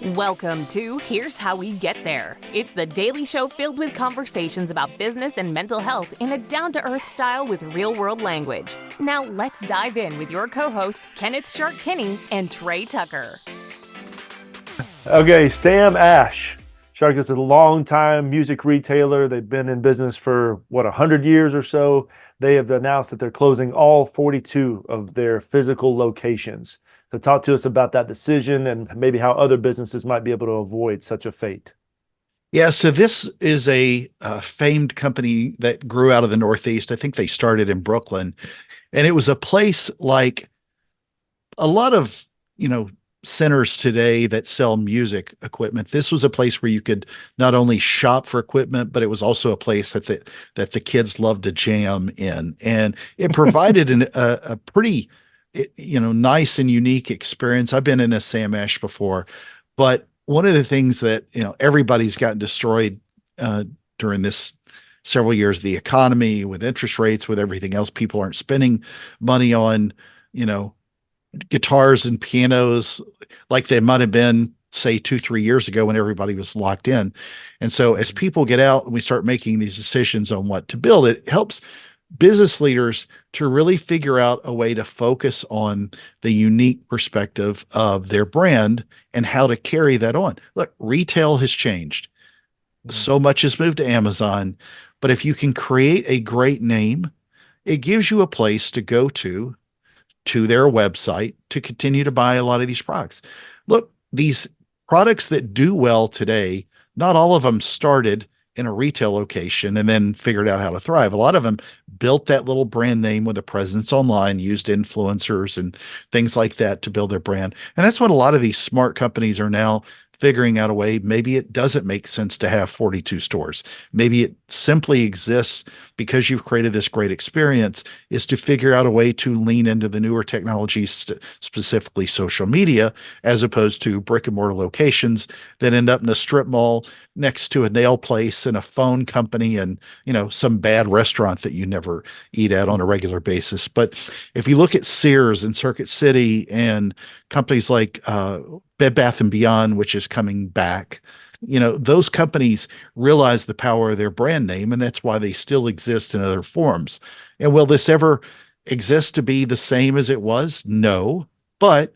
Welcome to Here's How We Get There. It's the daily show filled with conversations about business and mental health in a down-to-earth style with real-world language. Now let's dive in with your co-hosts, Kenneth Shark Kinney and Trey Tucker. Okay, Sam Ash. Shark is a long-time music retailer. They've been in business for, 100 years or so. They have announced that they're closing all 42 of their physical locations. So talk to us about that decision and maybe how other businesses might be able to avoid such a fate. Yeah, so this is a famed company that grew out of the Northeast. I think they started in Brooklyn, and it was a place like a lot of, centers today that sell music equipment. This was a place where you could not only shop for equipment, but it was also a place that the kids loved to jam in, and it provided a pretty nice and unique experience. I've been in a Sam Ash before, but one of the things that, everybody's gotten destroyed during this several years, the economy with interest rates, with everything else, people aren't spending money on, guitars and pianos like they might have been, say, 2-3 years ago when everybody was locked in. And so as people get out and we start making these decisions on what to build, it helps business leaders to really figure out a way to focus on the unique perspective of their brand and how to carry that on. Look, retail has changed. So much has moved to Amazon, but if you can create a great name, it gives you a place to go to their website to continue to buy a lot of these products. Look, these products that do well today, not all of them started in a retail location and then figured out how to thrive. A lot of them built that little brand name with a presence online, used influencers and things like that to build their brand. And that's what a lot of these smart companies are now figuring out a way. Maybe it doesn't make sense to have 42 stores. Maybe it simply exists because you've created this great experience, is to figure out a way to lean into the newer technologies, specifically social media, as opposed to brick and mortar locations that end up in a strip mall next to a nail place and a phone company and, some bad restaurant that you never eat at on a regular basis. But if you look at Sears and Circuit City and companies like Bed Bath and Beyond, which is coming back, those companies realize the power of their brand name, and that's why they still exist in other forms. And will this ever exist to be the same as it was? No. But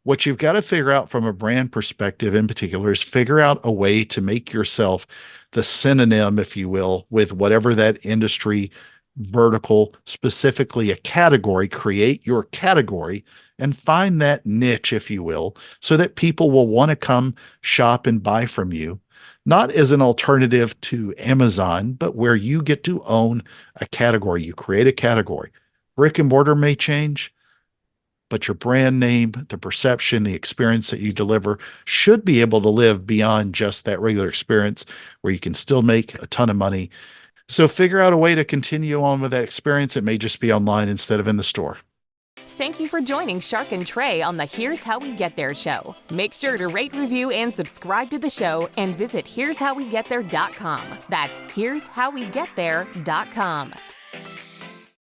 what you've got to figure out from a brand perspective in particular is figure out a way to make yourself the synonym, if you will, with whatever that industry vertical, specifically a category, create your category and find that niche, if you will, so that people will want to come shop and buy from you, not as an alternative to Amazon, but where you get to own a category. You create a category. Brick and mortar may change, but your brand name, the perception, the experience that you deliver should be able to live beyond just that regular experience where you can still make a ton of money. So figure out a way to continue on with that experience. It may just be online instead of in the store. Thank you for joining Shark and Trey on the Here's How We Get There show. Make sure to rate, review, and subscribe to the show and visit here'showwegetthere.com. That's here'showwegetthere.com.